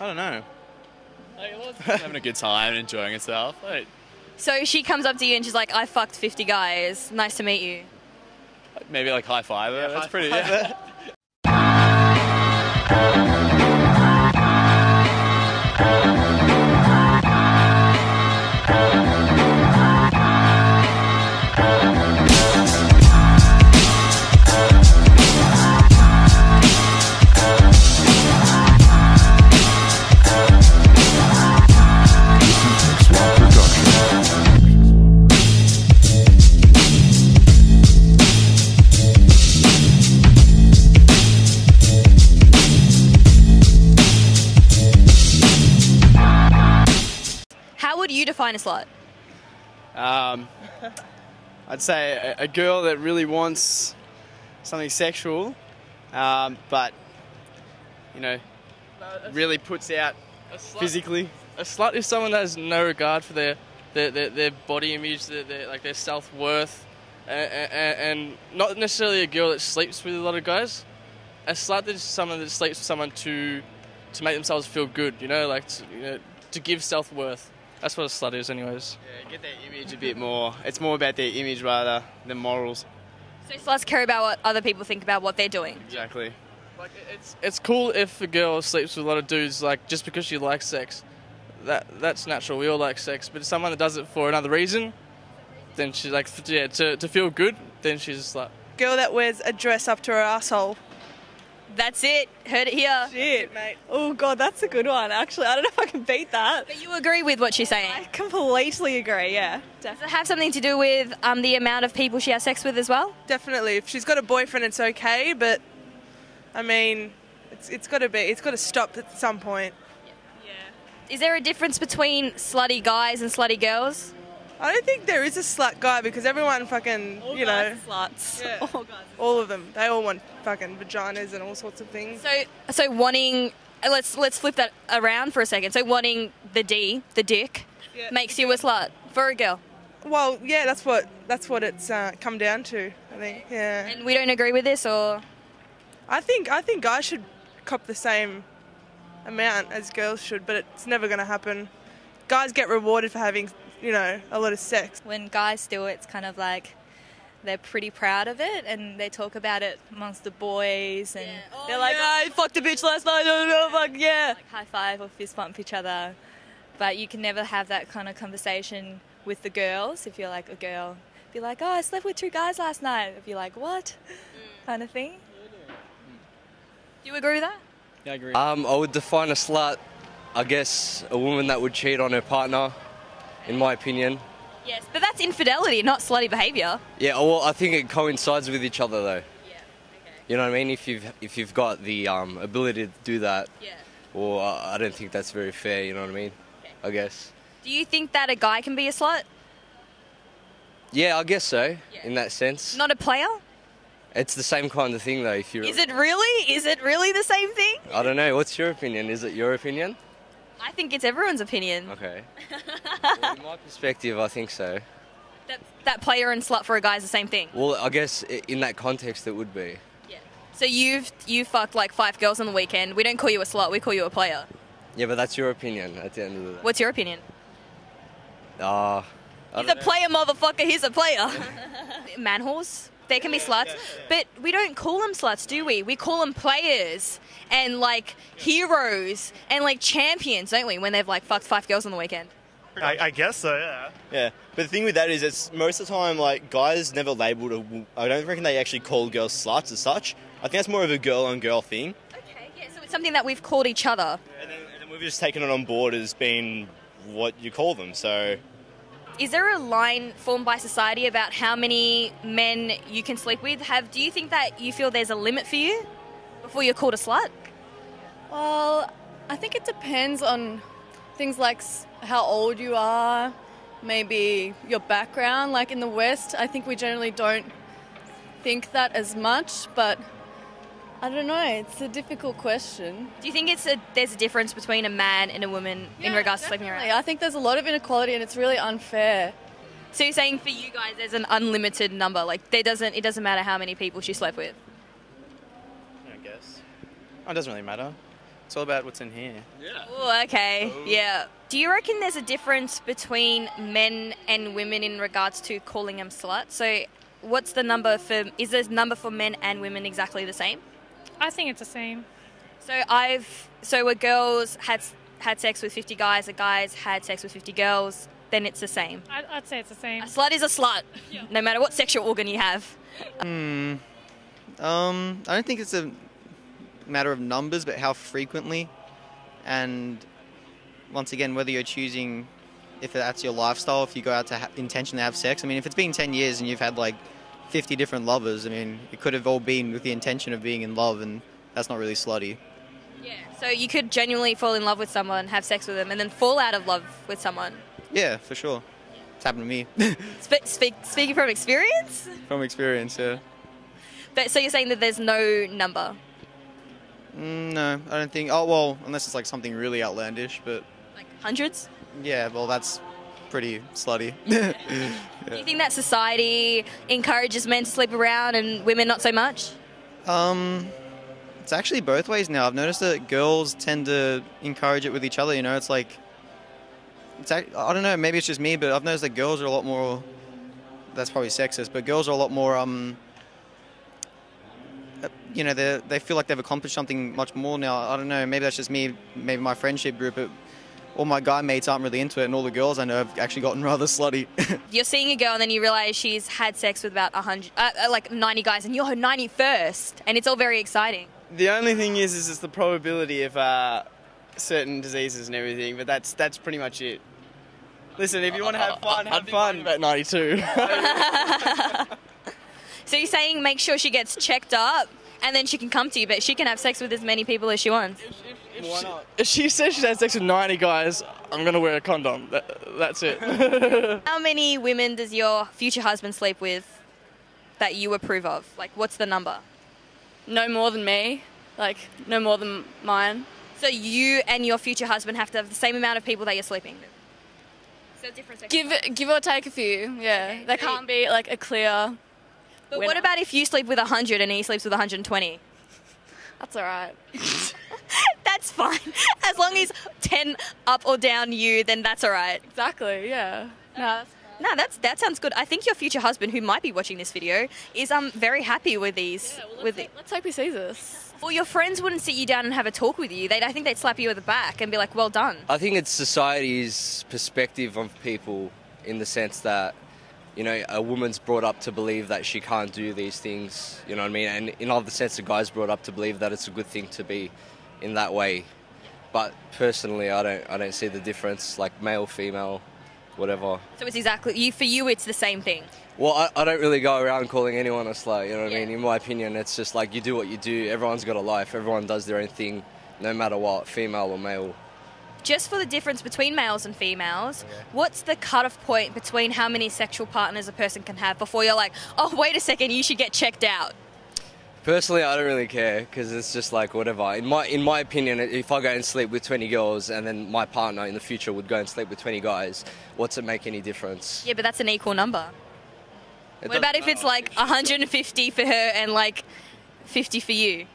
I don't know. Having a good time and enjoying herself. So she comes up to you and she's like, I fucked 50 guys. Nice to meet you. Maybe like high five. Yeah, That's high pretty. five. Yeah. How would you define a slut? I'd say a girl that really wants something sexual, but, you know, really puts out physically. A slut is someone that has no regard for their body image, their self-worth, and not necessarily a girl that sleeps with a lot of guys. A slut is someone that sleeps with someone to make themselves feel good, to give self-worth. That's what a slut is anyways. Yeah, get their image a bit more. It's more about their image rather than morals. So sluts care about what other people think about what they're doing. Exactly. Like it's cool if a girl sleeps with a lot of dudes, like just because she likes sex. That's natural. We all like sex, but if someone that does it for another reason, then she's like, to feel good, then she's a slut. Girl that wears a dress up to her asshole. That's it. Heard it here. Shit, mate. Oh god, that's a good one. Actually, I don't know if I can beat that. But you agree with what she's saying? I completely agree. Yeah, Does it have something to do with the amount of people she has sex with as well? definitely. If she's got a boyfriend, it's okay. But I mean, it's got to stop at some point. Is there a difference between slutty guys and slutty girls? I don't think there is a slut guy because everyone fucking, sluts. Yeah. All guys. all of them. They all want fucking vaginas and all sorts of things. So wanting, let's flip that around for a second. So wanting the dick, Yeah. makes you a slut for a girl. Well, yeah, that's what it's come down to. I think. Yeah. And we don't agree with this, or I think guys should cop the same amount as girls should, but it's never going to happen. Guys get rewarded for having, a lot of sex. When guys do it, it's kind of like they're pretty proud of it and they talk about it amongst the boys and they're like, I fucked a bitch last night, fuck yeah. Like high five or fist bump each other. But you can never have that kind of conversation with the girls. If you're like a girl, be like, oh, I slept with 2 guys last night. If you're like, what? Kind of thing. do you agree with that? Yeah, I agree. I would define a slut, I guess, a woman that would cheat on her partner, in my opinion. Yes, but that's infidelity, not slutty behaviour. Yeah, well, I think it coincides with each other, though. Yeah, okay. You know what I mean? If you've got the ability to do that, Yeah. well, I don't think that's very fair. You know what I mean? Okay. I guess. Do you think that a guy can be a slut? Yeah, I guess so. Yeah. In that sense, Not a player? it's the same kind of thing, though. If you're, Is it really? Is it really the same thing? I don't know. What's your opinion? Is it your opinion? I think it's everyone's opinion. Okay. Well, in my perspective, I think so. That player and slut for a guy is the same thing. Well, I guess in that context, it would be. Yeah. So you fucked like 5 girls on the weekend. We don't call you a slut. We call you a player. Yeah, but that's your opinion at the end of the day. What's your opinion? I He's don't a know. player, motherfucker. He's a player. Man whores. They can be sluts, but we don't call them sluts, do we? We call them players and like heroes and like champions, don't we? When they've like fucked 5 girls on the weekend. I guess so, yeah. Yeah, but the thing with that is, it's most of the time like guys never labelled. I don't reckon they actually call girls sluts as such. I think that's more of a girl-on-girl thing. Okay, yeah. So it's something that we've called each other. And then we've just taken it on board as being what you call them. So Is there a line formed by society about how many men you can sleep with? Do you think that you feel there's a limit for you before you're called a slut? Well, I think it depends on things like how old you are, maybe your background. Like in the West, I think we generally don't think that as much, but I don't know, it's a difficult question. Do you think there's a difference between a man and a woman in regards to sleeping around? I think there's a lot of inequality and it's really unfair. So you're saying for you guys there's an unlimited number, like it doesn't matter how many people she slept with? I guess. It doesn't really matter. It's all about what's in here. Yeah. Oh, okay. Yeah. Do you reckon there's a difference between men and women in regards to calling them sluts? So what's the number for, is the number for men and women exactly the same? I think it's the same. So a girls had sex with 50 guys, a guys had sex with 50 girls, then it's the same. I'd say it's the same. A slut is a slut, no matter what sexual organ you have. I don't think it's a matter of numbers, but how frequently, and once again, whether you're choosing, if that's your lifestyle, if you go out to intentionally have sex. I mean, if it's been 10 years and you've had like 50 different lovers, I mean, it could have all been with the intention of being in love, and that's not really slutty. Yeah. So you could genuinely fall in love with someone, have sex with them, and then fall out of love with someone. Yeah, for sure. It's happened to me. Speaking from experience? From experience, yeah. But so you're saying that there's no number? No, I don't think. Oh, well, unless it's like something really outlandish, but... Like hundreds? Yeah, well, that's pretty slutty. Do you think that society encourages men to sleep around and women not so much? It's actually both ways now. I've noticed that girls tend to encourage it with each other, you know, it's like... I don't know, maybe it's just me, but I've noticed that girls are a lot more... That's probably sexist, but girls are a lot more, you know, they feel like they've accomplished something much more now. I don't know, maybe that's just me, maybe my friendship group, but all my guy mates aren't really into it, and all the girls I know have actually gotten rather slutty. You're seeing a girl and then you realise she's had sex with about 100, like 90 guys, and you're her 91st, and it's all very exciting. The only thing is it's the probability of certain diseases and everything, but that's pretty much it. Listen, if you want to have fun, have fun. About 92. So you're saying make sure she gets checked up and then she can come to you, but she can have sex with as many people as she wants? Why not? If she says she's had sex with 90 guys, I'm going to wear a condom. That's it. How many women does your future husband sleep with that you approve of? Like, what's the number? No more than me. Like, no more than mine. So you and your future husband have to have the same amount of people that you're sleeping with? So different Give or take a few, yeah. Okay, There so can't be, like, a clear... But winner. what about if you sleep with 100 and he sleeps with 120? That's all right. That's fine. As long as 10 up or down you, then that's all right. Exactly, yeah. No, that sounds good. I think your future husband, who might be watching this video, is very happy with these. Yeah, well, let's hope he sees this. Well, your friends wouldn't sit you down and have a talk with you. I think they'd slap you at the back and be like, well done. I think it's society's perspective of people in the sense that, you know, a woman's brought up to believe that she can't do these things, you know what I mean? And in other sense, a guy's brought up to believe that it's a good thing to be in that way. But personally, I don't see the difference, like male, female, whatever. So it's exactly, for you, it's the same thing. Well, I don't really go around calling anyone a slut, you know what I mean? In my opinion, it's just like you do what you do. Everyone's got a life. Everyone does their own thing, no matter what, female or male. Just for the difference between males and females, what's the cutoff point between how many sexual partners a person can have before you're like, oh, wait a second, you should get checked out? Personally, I don't really care because it's just like whatever. In my opinion, if I go and sleep with 20 girls and then my partner in the future would go and sleep with 20 guys, what's it make any difference? Yeah, but that's an equal number. What about if it's like 150 for her and like 50 for you?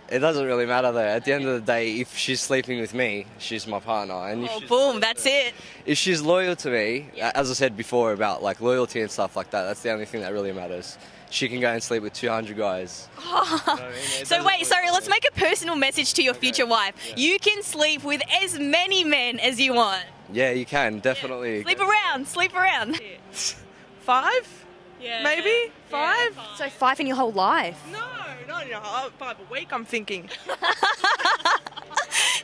It doesn't really matter though. At the end of the day, if she's sleeping with me, she's my partner. And if boom, that's it. If she's loyal to me, as I said before about like loyalty and stuff like that, that's the only thing that really matters. She can go and sleep with 200 guys. Oh. You know I mean? So wait, sorry, let's make a personal message to your future wife. Yeah. You can sleep with as many men as you want. Yeah, you can, definitely. Yeah. Sleep around. 5? Yeah. Maybe? 5? Yeah, 5. So 5 in your whole life? No, not in a whole 5 a week, I'm thinking.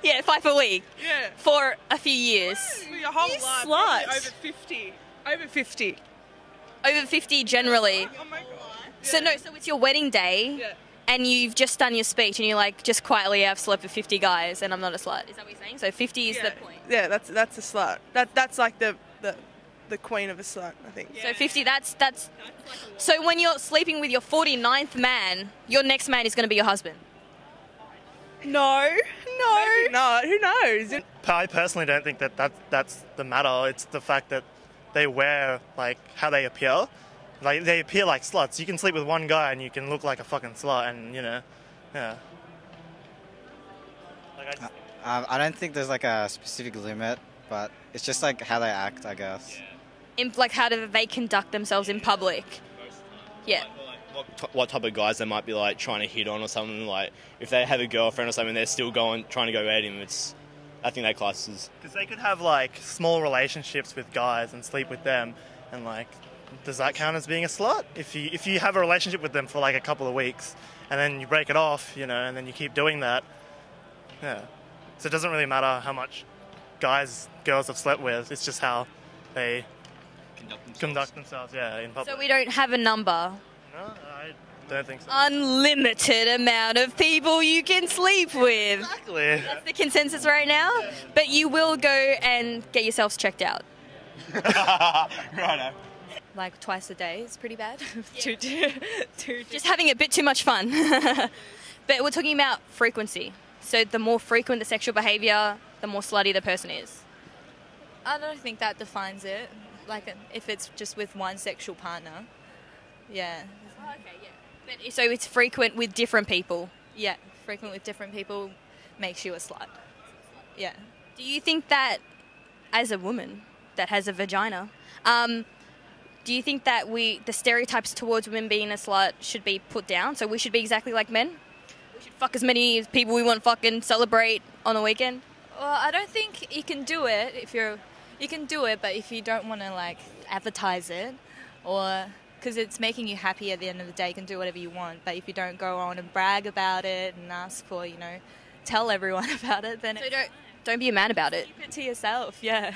Yeah, 5 a week. Yeah. For a few years. No, your whole life. Slut. Over 50. Over 50. Over 50 generally. Oh my God. So no, so it's your wedding day, and you've just done your speech, and you're like, just quietly, I've slept with 50 guys, and I'm not a slut. Is that what you're saying? So 50 is the point. Yeah, that's a slut. That's like the queen of a slut, I think. So 50, that's. So when you're sleeping with your 49th man, your next man is going to be your husband. No. Maybe not. Who knows? I personally don't think that's the matter. It's the fact that they wear like how they appear. Like, they appear like sluts. You can sleep with one guy and you can look like a fucking slut and, you know, yeah. I don't think there's like a specific limit, but it's just like how they act, I guess. Like how do they conduct themselves in public? Yeah. What type of guys they might be like trying to hit on or something. Like if they have a girlfriend or something, they're still trying to go at him. I think that classes. Because they could have like small relationships with guys and sleep with them, and like, does that count as being a slut? If you have a relationship with them for like a couple of weeks, and then you break it off, and then you keep doing that, yeah. So it doesn't really matter how much girls have slept with. It's just how they conduct themselves, in public. So we don't have a number. No, I don't think so. Unlimited amount of people you can sleep with. Exactly. That's the consensus right now. But you will go and get yourselves checked out. Righto. Like twice a day is pretty bad. Just having a bit too much fun. But we're talking about frequency. So the more frequent the sexual behaviour, the more slutty the person is. I don't think that defines it. Like if it's just with one sexual partner. Yeah. Oh, okay, yeah. But, so it's frequent with different people? Yeah, frequent with different people makes you a slut. Yeah. Do you think that, as a woman that has a vagina, do you think that the stereotypes towards women being a slut should be put down? So we should be exactly like men? We should fuck as many people we want to fucking celebrate on the weekend? Well, I don't think you can do it you can do it, but if you don't want to like advertise it or because it's making you happy at the end of the day, you can do whatever you want. But if you don't go on and brag about it and ask for, tell everyone about it, then so don't be a man about it. Keep it to yourself, yeah.